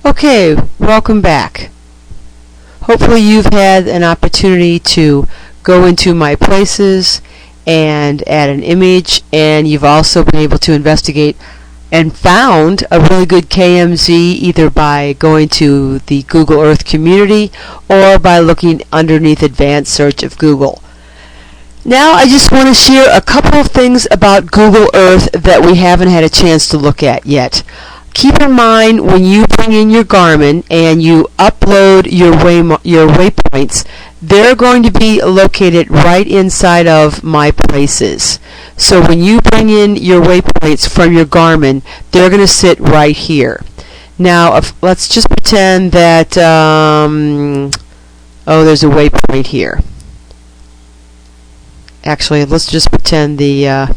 Okay, welcome back. Hopefully you've had an opportunity to go into My Places and add an image, and you've also been able to investigate and found a really good KMZ either by going to the Google Earth community or by looking underneath advanced search of Google. Now I just want to share a couple of things about Google Earth that we haven't had a chance to look at yet. Keep in mind when you bring in your Garmin and you upload your waypoints, they're going to be located right inside of My Places. So when you bring in your waypoints from your Garmin, they're going to sit right here. Now let's just pretend that there's a waypoint here. Actually, let's just pretend I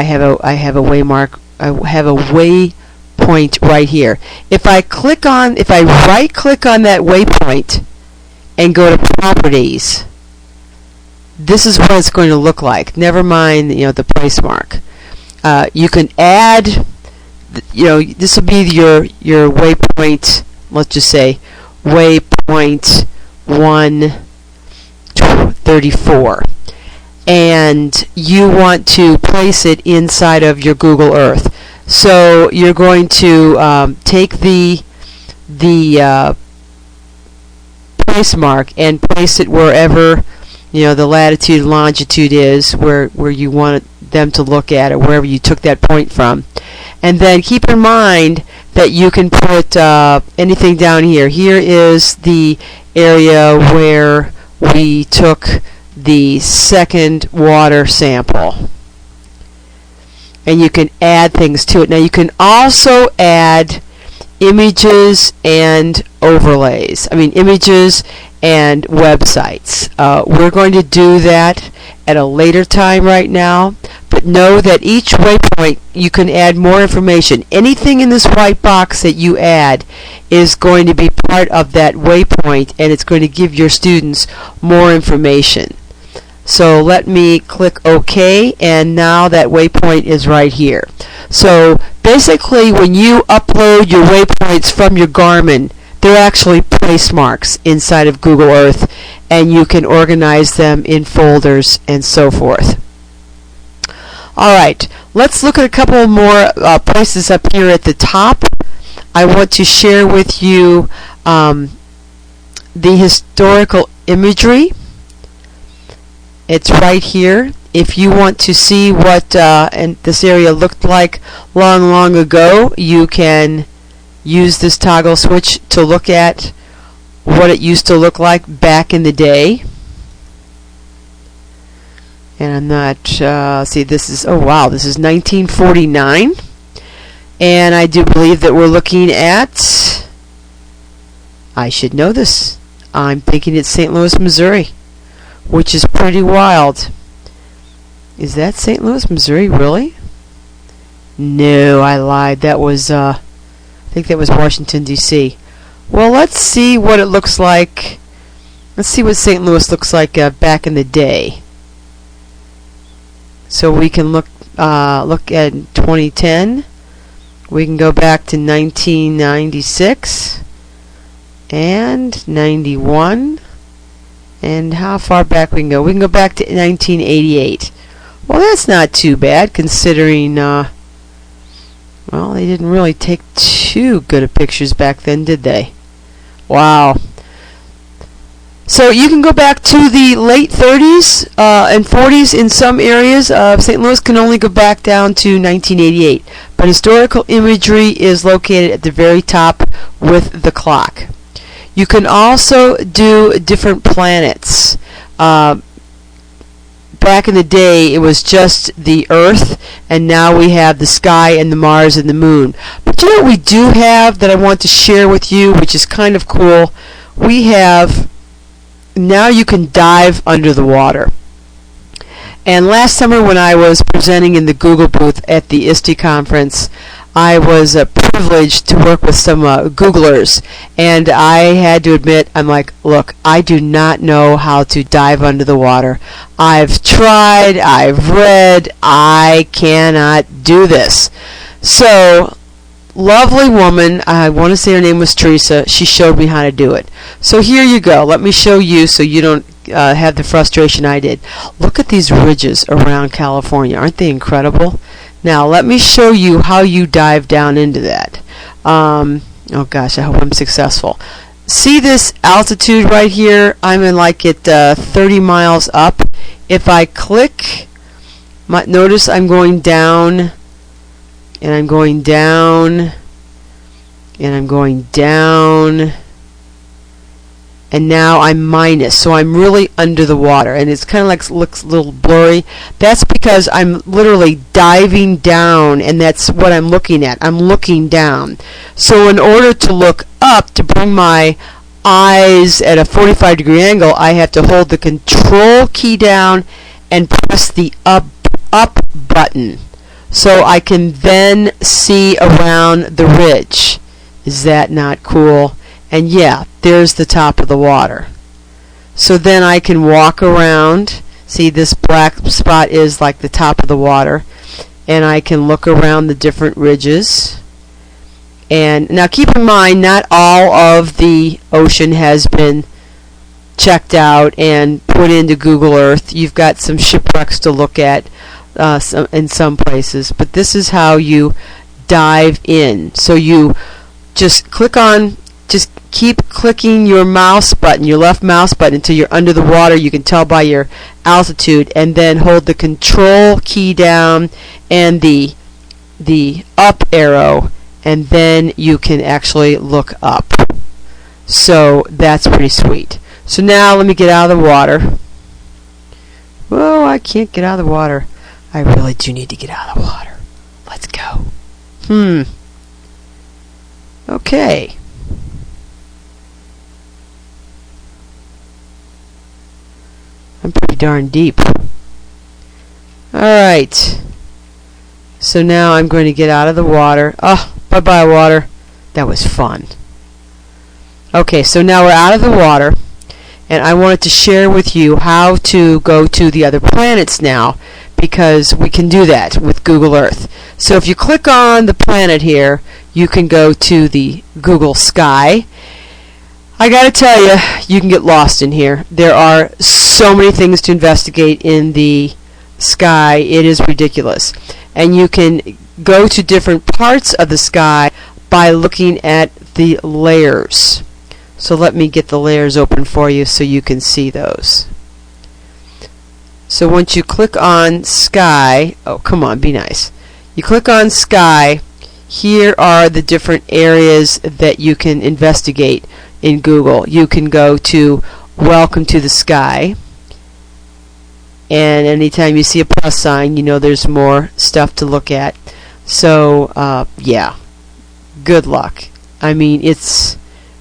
have a waypoint right here. If I right click on that waypoint and go to properties, this is what it's going to look like. Never mind, the place mark. You can add, this will be your waypoint. Let's just say waypoint 134. And you want to place it inside of your Google Earth. So you're going to take the place mark and place it wherever the latitude and longitude is, where you want them to look at, or wherever you took that point from. And then keep in mind that you can put anything down here. Here is the area where we took the second water sample, and you can add things to it. Now you can also add images and overlays. Images and websites. We're going to do that at a later time right now, but know that each waypoint you can add more information. Anything in this white box that you add is going to be part of that waypoint, and it's going to give your students more information. So let me click OK, and now that waypoint is right here. So basically when you upload your waypoints from your Garmin, they're actually place marks inside of Google Earth, and you can organize them in folders and so forth. Alright, let's look at a couple more places up here at the top. I want to share with you the historical imagery. It's right here. If you want to see what this area looked like long ago, you can use this toggle switch to look at what it used to look like back in the day. And I'm not, this is 1949. And I do believe that we're looking at, I should know this, I'm thinking it's St. Louis, Missouri, which is pretty wild. Is that St. Louis, Missouri, really? No, I lied. That was, I think that was Washington, D.C. Well, let's see what it looks like. Let's see what St. Louis looks like back in the day. So we can look at 2010. We can go back to 1996 and 91. And how far back we can go? We can go back to 1988. Well, that's not too bad, considering, well, they didn't really take too good of pictures back then, did they? Wow. So you can go back to the late 30s and 40s in some areas. St. Louis can only go back down to 1988. But historical imagery is located at the very top with the clock. You can also do different planets. Back in the day, it was just the Earth, and now we have the sky and the Mars and the Moon. But you know what we do have that I want to share with you, which is kind of cool? We have, now you can dive under the water. And last summer when I was presenting in the Google booth at the ISTE conference, I was privileged to work with some Googlers, and I had to admit, I'm like, look, I do not know how to dive under the water. I've tried, I've read, I cannot do this. So lovely woman, I want to say her name was Teresa, she showed me how to do it. So here you go. Let me show you so you don't have the frustration I did. Look at these ridges around California. Aren't they incredible? Now let me show you how you dive down into that. Oh gosh, I hope I'm successful. See this altitude right here? I'm in like at 30 miles up. If I click, notice I'm going down, and I'm going down, and I'm going down, and now I'm minus, so I'm really under the water, and it's kind of like looks a little blurry. That's because I'm literally diving down, and that's what I'm looking at. I'm looking down. So in order to look up, to bring my eyes at a 45-degree angle, I have to hold the control key down and press the up button, so I can then see around the ridge. Is that not cool? And yeah, there's the top of the water. So then I can walk around. See, this black spot is like the top of the water, and I can look around the different ridges. And now keep in mind, not all of the ocean has been checked out and put into Google Earth. You've got some shipwrecks to look at in some places, but this is how you dive in. So you just keep clicking your mouse button, your left mouse button, until you're under the water. You can tell by your altitude, and then hold the control key down and the up arrow, and then you can actually look up. So that's pretty sweet. So now let me get out of the water. Whoa, I can't get out of the water. I really do need to get out of the water. Let's go. Okay. I'm pretty darn deep. Alright. So now I'm going to get out of the water. Oh, bye-bye water. That was fun. Okay, so now we're out of the water, and I wanted to share with you how to go to the other planets now, because we can do that with Google Earth. So if you click on the planet here, you can go to the Google Sky. I gotta tell you, you can get lost in here. There are so many things to investigate in the sky. It is ridiculous. And you can go to different parts of the sky by looking at the layers. So let me get the layers open for you so you can see those. So once you click on sky, oh come on, be nice. You click on sky, here are the different areas that you can investigate in Google. You can go to Welcome to the Sky, and anytime you see a plus sign, you know there's more stuff to look at. So yeah, good luck. I mean, it's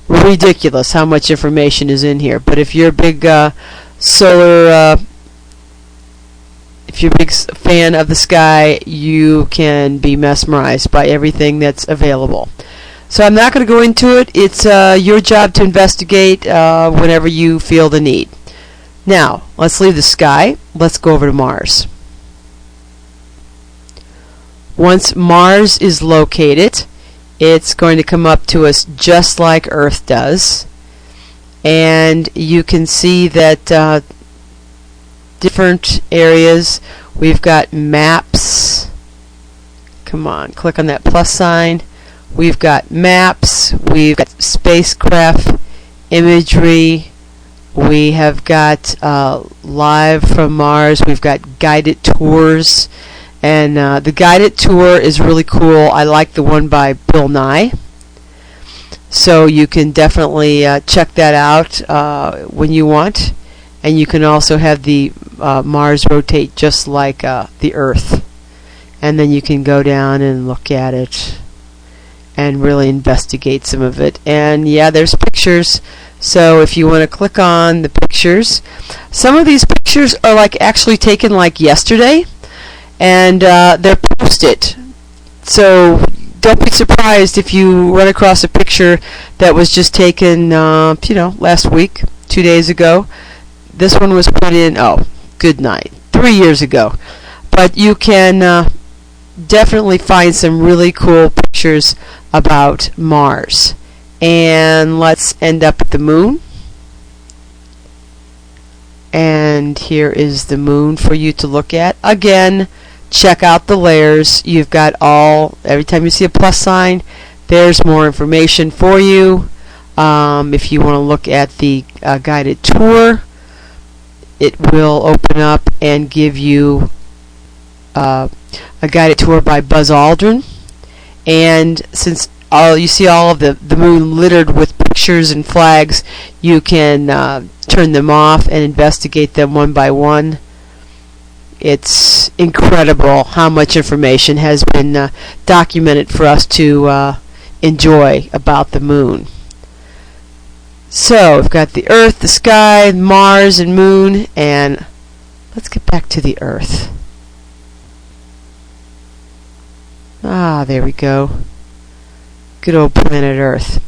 ridiculous how much information is in here, but if you're a big solar if you're a big fan of the sky, you can be mesmerized by everything that's available. So I'm not going to go into it. It's your job to investigate whenever you feel the need. Now, let's leave the sky. Let's go over to Mars. Once Mars is located, it's going to come up to us just like Earth does. And you can see that different areas. We've got maps. Come on, click on that plus sign. We've got maps. We've got spacecraft imagery. We have got live from Mars. We've got guided tours. And the guided tour is really cool. I like the one by Bill Nye. So you can definitely check that out when you want. And you can also have the Mars rotate just like the Earth. And then you can go down and look at it and really investigate some of it. And yeah, there's pictures. So if you want to click on the pictures, some of these pictures are like actually taken like yesterday, and they're posted. So don't be surprised if you run across a picture that was just taken, last week, 2 days ago. This one was put in, oh, good night, 3 years ago. But you can definitely find some really cool pictures about Mars. And let's end up at the moon. And here is the moon for you to look at. Again, check out the layers. You've got every time you see a plus sign, there's more information for you. If you want to look at the guided tour, it will open up and give you a guided tour by Buzz Aldrin. And since you see all of the moon littered with pictures and flags, you can turn them off and investigate them one by one. It's incredible how much information has been documented for us to enjoy about the moon. So we've got the Earth, the sky, Mars, and moon, and let's get back to the Earth. There we go. Good old planet Earth.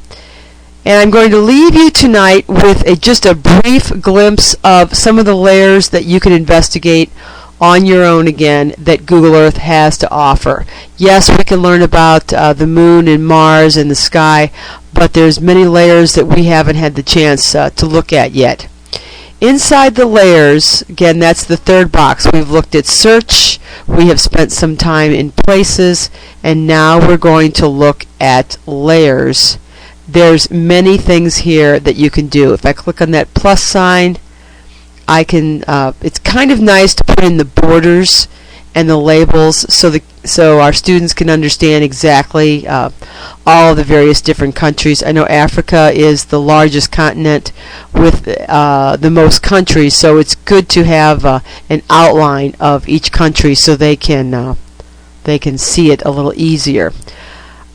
And I'm going to leave you tonight with just a brief glimpse of some of the layers that you can investigate on your own again that Google Earth has to offer. Yes, we can learn about the moon and Mars and the sky, but there's many layers that we haven't had the chance to look at yet. Inside the layers, again, that's the third box. We've looked at search, we have spent some time in places, and now we're going to look at layers. There's many things here that you can do. If I click on that plus sign, I can. It's kind of nice to put in the borders and the labels so our students can understand exactly all of the various different countries. I know Africa is the largest continent with the most countries, so it's good to have an outline of each country so they can see it a little easier.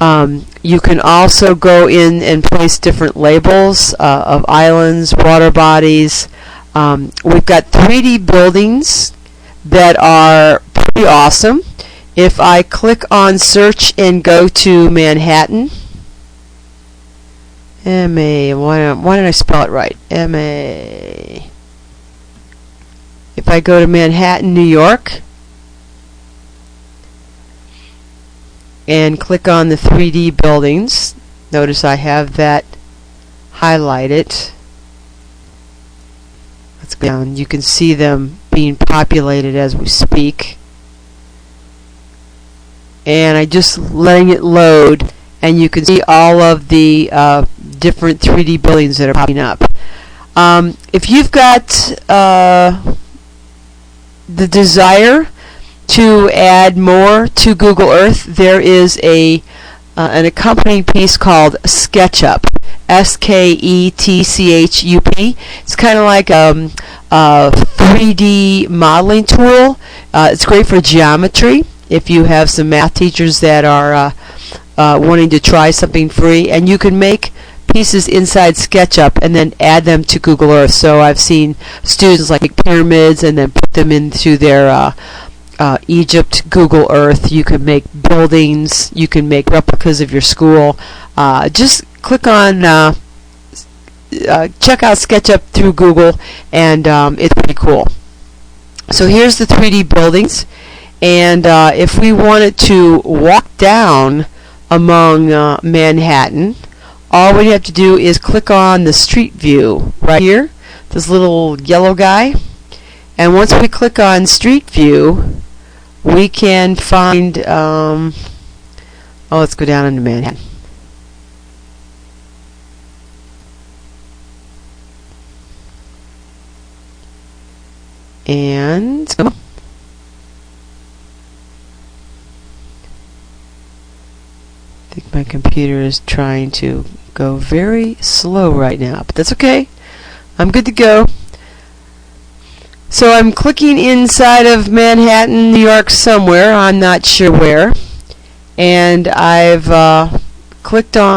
You can also go in and place different labels of islands, water bodies. We've got 3D buildings that are pretty awesome. If I click on search and go to Manhattan, M-A, why did I spell it right? M-A. If I go to Manhattan, New York, and click on the 3D buildings, notice I have that highlighted. Let's go down. You can see them being populated as we speak. And I just letting it load, and you can see all of the different 3D buildings that are popping up. If you've got the desire to add more to Google Earth, there is an accompanying piece called SketchUp. SketchUp. It's kind of like a 3D modeling tool. It's great for geometry if you have some math teachers that are wanting to try something free, and you can make pieces inside SketchUp and then add them to Google Earth. So I've seen students make pyramids and then put them into their Egypt Google Earth. You can make buildings, you can make replicas of your school. Just click on check out SketchUp through Google, and it's pretty cool. So here's the 3D buildings, and if we wanted to walk down among Manhattan, all we have to do is click on the street view right here, this little yellow guy, and once we click on street view, we can find let's go down into Manhattan. And come on. I think my computer is trying to go very slow right now, but that's okay. I'm good to go. So I'm clicking inside of Manhattan, New York somewhere. I'm not sure where. And I've clicked on